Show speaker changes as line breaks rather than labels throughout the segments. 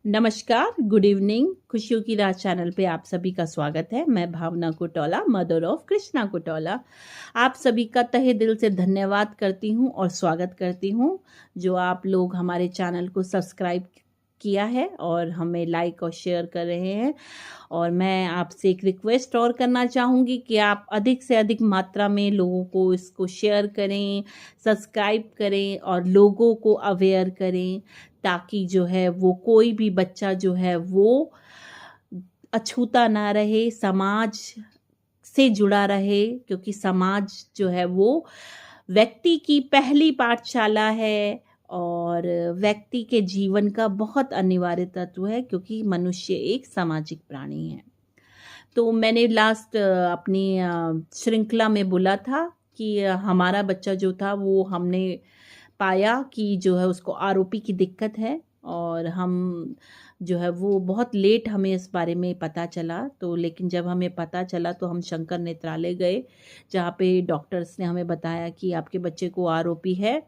नमस्कार, good evening. खुशियों की रात चैनल पे आप सभी का स्वागत है। मैं भावना कुटौला, मदर ऑफ कृष्णा कुटौला। आप सभी का तहे दिल से धन्यवाद करती हूँ और स्वागत करती हूँ जो आप लोग हमारे चैनल को सब्सक्राइब किया है और हमें लाइक और शेयर कर रहे हैं। और मैं आपसे एक रिक्वेस्ट और करना चाहूँगी कि आप अधिक से अधिक मात्रा में लोगों को इसको शेयर करें, सब्सक्राइब करें और लोगों को अवेयर करें, ताकि जो है वो कोई भी बच्चा जो है वो अछूता ना रहे, समाज से जुड़ा रहे, क्योंकि समाज जो है वो व्यक्ति की पहली पाठशाला है और व्यक्ति के जीवन का बहुत अनिवार्य तत्व है, क्योंकि मनुष्य एक सामाजिक प्राणी है। तो मैंने लास्ट अपनी श्रृंखला में बोला था कि हमारा बच्चा जो था वो हमने पाया कि जो है उसको आरओपी की दिक्कत है और हम जो है वो बहुत लेट हमें इस बारे में पता चला। तो लेकिन जब हमें पता चला तो हम शंकर नेत्रालय गए, जहाँ पे डॉक्टर्स ने हमें बताया कि आपके बच्चे को आरओपी है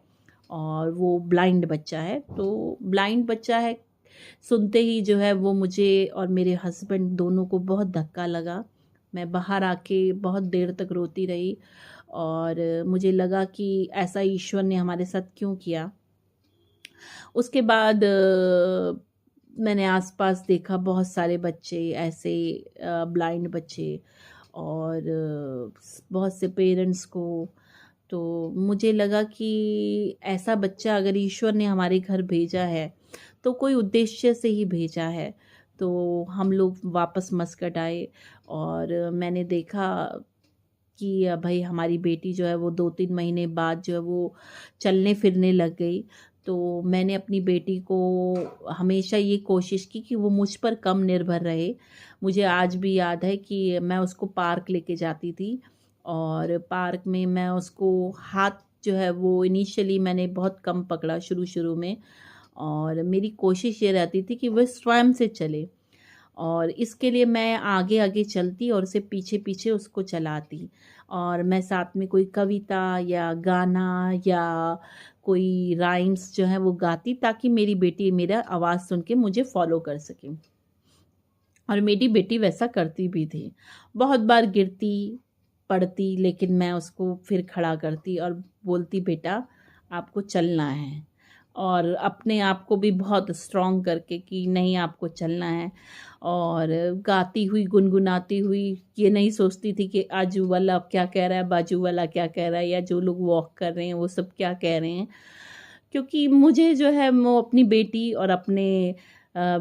और वो ब्लाइंड बच्चा है। तो ब्लाइंड बच्चा है सुनते ही जो है वो मुझे और मेरे हस्बैंड दोनों को बहुत धक्का लगा। मैं बाहर आके बहुत देर तक रोती रही और मुझे लगा कि ऐसा ईश्वर ने हमारे साथ क्यों किया। उसके बाद मैंने आसपास देखा बहुत सारे बच्चे ऐसे ब्लाइंड बच्चे और बहुत से पेरेंट्स को। तो मुझे लगा कि ऐसा बच्चा अगर ईश्वर ने हमारे घर भेजा है तो कोई उद्देश्य से ही भेजा है। तो हम लोग वापस मस्कट आए और मैंने देखा कि भाई हमारी बेटी जो है वो 2-3 महीने बाद जो है वो चलने फिरने लग गई। तो मैंने अपनी बेटी को हमेशा ये कोशिश की कि वो मुझ पर कम निर्भर रहे। मुझे आज भी याद है कि मैं उसको पार्क लेके जाती थी और पार्क में मैं उसको हाथ जो है वो इनिशियली मैंने बहुत कम पकड़ा शुरू-शुरू में और मेरी कोशिश ये रहती थी कि वह स्वयं से चले और इसके लिए मैं आगे-आगे चलती और उसे पीछे-पीछे उसको चलाती और मैं साथ में कोई कविता या गाना या कोई राइम्स जो है वो गाती, ताकि मेरी बेटी मेरा आवाज़ सुन के मुझे फ़ॉलो कर सके। और मेरी बेटी वैसा करती भी थी। बहुत बार गिरती, पड़ती, लेकिन मैं उसको फिर खड़ा करती और बोलती, बेटा आपको चलना है। और अपने आप को भी बहुत स्ट्रॉन्ग करके कि नहीं आपको चलना है। और गाती हुई, गुनगुनाती हुई, ये नहीं सोचती थी कि आजू वाला क्या कह रहा है, बाजू वाला क्या कह रहा है या जो लोग वॉक कर रहे हैं वो सब क्या कह रहे हैं। क्योंकि मुझे जो है वो अपनी बेटी और अपने अ,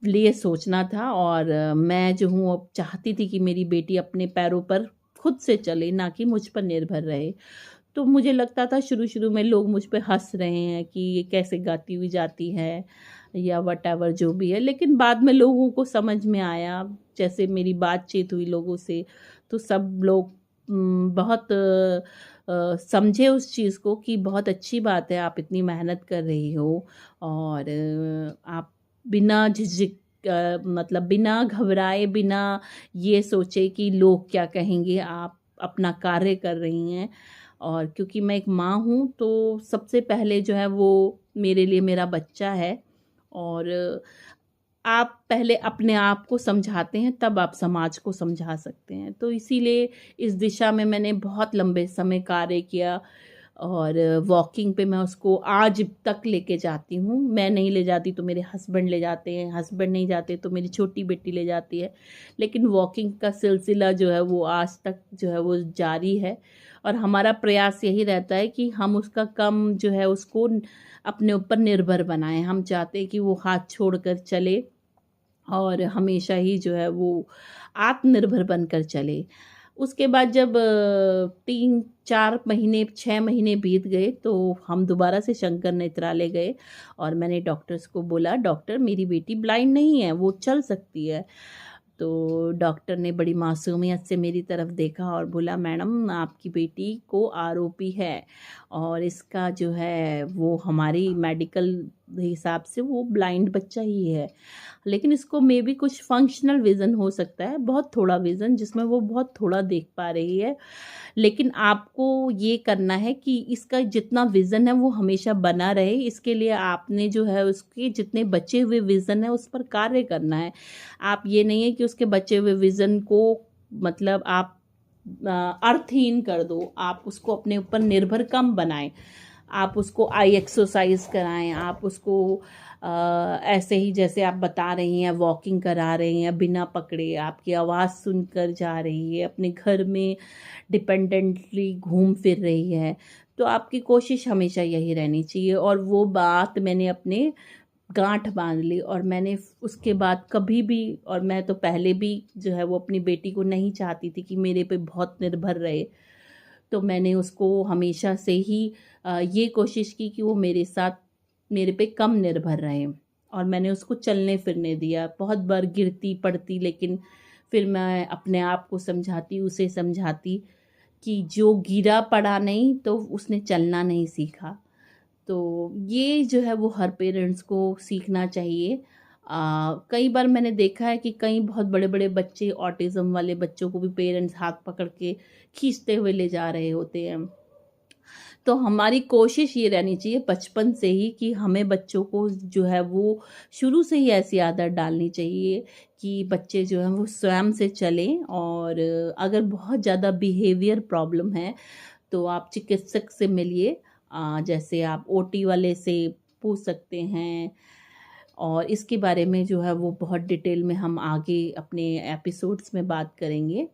लिए सोचना था और मैं जो हूँ अब चाहती थी कि मेरी बेटी अपने पैरों पर खुद से चले, ना कि मुझ पर निर्भर रहे। तो मुझे लगता था शुरू-शुरू में लोग मुझ पे हँस रहे हैं कि ये कैसे गाती हुई जाती है या व्हाटएवर जो भी है। लेकिन बाद में लोगों को समझ में आया, जैसे मेरी बातचीत हुई लोगों से, तो सब लोग बहुत समझे उस चीज़ को कि बहुत अच्छी बात है, आप इतनी मेहनत कर रही हो और आप बिना झिझक मतलब बिना घबराए, बिना ये सोचे कि लोग क्या कहेंगे, आप अपना कार्य कर रही हैं। और क्योंकि मैं एक माँ हूँ, तो सबसे पहले जो है वो मेरे लिए मेरा बच्चा है और आप पहले अपने आप को समझाते हैं, तब आप समाज को समझा सकते हैं। तो इसीलिए इस दिशा में मैंने बहुत लंबे समय कार्य किया और वॉकिंग पे मैं उसको आज तक लेके जाती हूँ। मैं नहीं ले जाती तो मेरे हस्बैंड ले जाते हैं, हस्बैंड नहीं जाते तो मेरी छोटी बेटी ले जाती है। लेकिन वॉकिंग का सिलसिला जो है वो आज तक जो है वो जारी है और हमारा प्रयास यही रहता है कि हम उसका कम जो है उसको अपने ऊपर निर्भर बनाएँ। हम चाहते हैं कि वो हाथ छोड़कर चले और हमेशा ही जो है वो आत्मनिर्भर बनकर चले। उसके बाद जब 3-4 महीने, 6 महीने बीत गए तो हम दोबारा से शंकर नेत्रालय गए और मैंने डॉक्टर्स को बोला, डॉक्टर मेरी बेटी ब्लाइंड नहीं है, वो चल सकती है। तो डॉक्टर ने बड़ी मासूमियत से मेरी तरफ देखा और बोला, मैडम आपकी बेटी को आरओपी है और इसका जो है वो हमारी मेडिकल हिसाब से वो ब्लाइंड बच्चा ही है, लेकिन इसको मे बी कुछ फंक्शनल विज़न हो सकता है, बहुत थोड़ा विज़न जिसमें वो बहुत थोड़ा देख पा रही है। लेकिन आपको ये करना है कि इसका जितना विज़न है वो हमेशा बना रहे, इसके लिए आपने जो है उसके जितने बचे हुए विज़न है उस पर कार्य करना है। आप ये नहीं है कि उसके बचे हुए विज़न को मतलब आप अर्थहीन कर दो, आप उसको अपने ऊपर निर्भर कम बनाएं। आप उसको आई एक्सरसाइज कराएं, आप उसको ऐसे ही जैसे आप बता रही हैं वॉकिंग करा रही हैं बिना पकड़े, आपकी आवाज़ सुनकर जा रही है, अपने घर में डिपेंडेंटली घूम फिर रही है, तो आपकी कोशिश हमेशा यही रहनी चाहिए। और वो बात मैंने अपने गांठ बांध ली, और मैंने उसके बाद कभी भी, और मैं तो पहले भी जो है वो अपनी बेटी को नहीं चाहती थी कि मेरे पे बहुत निर्भर रहे, तो मैंने उसको हमेशा से ही ये कोशिश की कि वो मेरे पे कम निर्भर रहे, और मैंने उसको चलने फिरने दिया। बहुत बार गिरती पड़ती, लेकिन फिर मैं अपने आप को समझाती, उसे समझाती कि जो गिरा पड़ा नहीं तो उसने चलना नहीं सीखा। तो ये जो है वो हर पेरेंट्स को सीखना चाहिए। कई बार मैंने देखा है कि कई बहुत बड़े बड़े बच्चे, ऑटिज़म वाले बच्चों को भी पेरेंट्स हाथ पकड़ के खींचते हुए ले जा रहे होते हैं। तो हमारी कोशिश ये रहनी चाहिए बचपन से ही कि हमें बच्चों को जो है वो शुरू से ही ऐसी आदत डालनी चाहिए कि बच्चे जो हैं वो स्वयं से चलें। और अगर बहुत ज़्यादा बिहेवियर प्रॉब्लम है तो आप चिकित्सक से मिलिए। जैसे आप ओटी वाले से पूछ सकते हैं, और इसके बारे में जो है वो बहुत डिटेल में हम आगे अपने एपिसोड्स में बात करेंगे।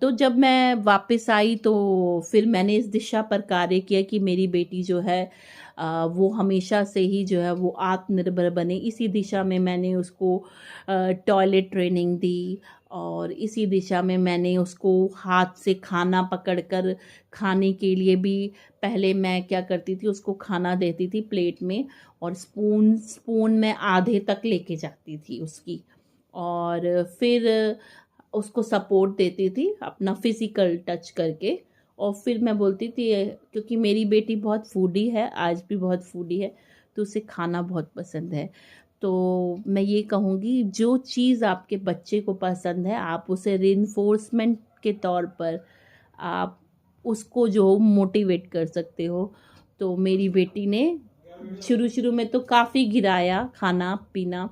तो जब मैं वापस आई तो फिर मैंने इस दिशा पर कार्य किया कि मेरी बेटी जो है वो हमेशा से ही जो है वो आत्मनिर्भर बने। इसी दिशा में मैंने उसको टॉयलेट ट्रेनिंग दी, और इसी दिशा में मैंने उसको हाथ से खाना पकड़कर खाने के लिए भी, पहले मैं क्या करती थी उसको खाना देती थी प्लेट में, और स्पून स्पून में आधे तक लेके जाती थी उसकी, और फिर उसको सपोर्ट देती थी अपना फिज़िकल टच करके। और फिर मैं बोलती थी, क्योंकि मेरी बेटी बहुत फूडी है, आज भी बहुत फूडी है, तो उसे खाना बहुत पसंद है। तो मैं ये कहूँगी जो चीज़ आपके बच्चे को पसंद है आप उसे रिइंफोर्समेंट के तौर पर आप उसको जो मोटिवेट कर सकते हो। तो मेरी बेटी ने शुरू शुरू में तो काफ़ी गिराया खाना पीना,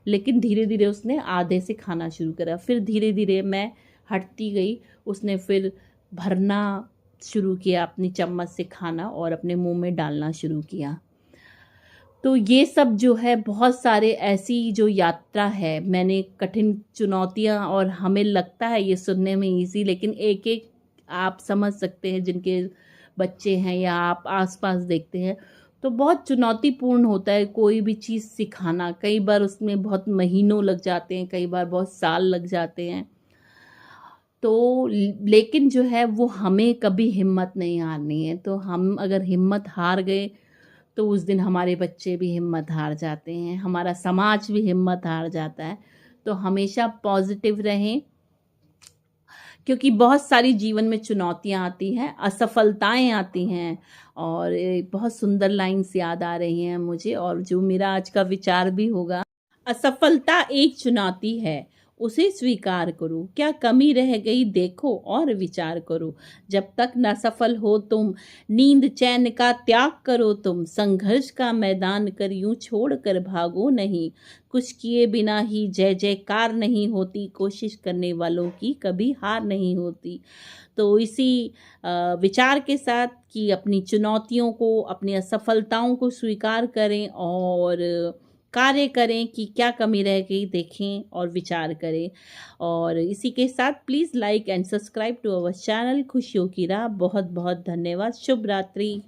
लेकिन धीरे धीरे उसने आधे से खाना शुरू करा। फिर धीरे धीरे मैं हटती गई, उसने फिर भरना शुरू किया अपनी चम्मच से खाना और अपने मुंह में डालना शुरू किया। तो ये सब जो है बहुत सारे ऐसी जो यात्रा है, मैंने कठिन चुनौतियां, और हमें लगता है ये सुनने में इजी, लेकिन एक एक आप समझ सकते हैं जिनके बच्चे हैं या आप आसपास देखते हैं तो बहुत चुनौतीपूर्ण होता है कोई भी चीज़ सिखाना। कई बार उसमें बहुत महीनों लग जाते हैं, कई बार बहुत साल लग जाते हैं। तो लेकिन जो है वो हमें कभी हिम्मत नहीं हारनी है। तो हम अगर हिम्मत हार गए तो उस दिन हमारे बच्चे भी हिम्मत हार जाते हैं, हमारा समाज भी हिम्मत हार जाता है। तो हमेशा पॉजिटिव रहें, क्योंकि बहुत सारी जीवन में चुनौतियां आती हैं, असफलताएं आती हैं। और बहुत सुंदर लाइन्स याद आ रही हैं मुझे, और जो मेरा आज का विचार भी होगा, असफलता एक चुनौती है, उसे स्वीकार करो, क्या कमी रह गई देखो और विचार करो। जब तक न सफल हो तुम, नींद चैन का त्याग करो तुम, संघर्ष का मैदान कर यूं छोड़ कर भागो नहीं। कुछ किए बिना ही जय जयकार नहीं होती, कोशिश करने वालों की कभी हार नहीं होती। तो इसी विचार के साथ कि अपनी चुनौतियों को, अपनी असफलताओं को स्वीकार करें और कार्य करें कि क्या कमी रह गई देखें और विचार करें। और इसी के साथ please like and subscribe to our channel खुशियों की राह। बहुत बहुत धन्यवाद। शुभ रात्रि।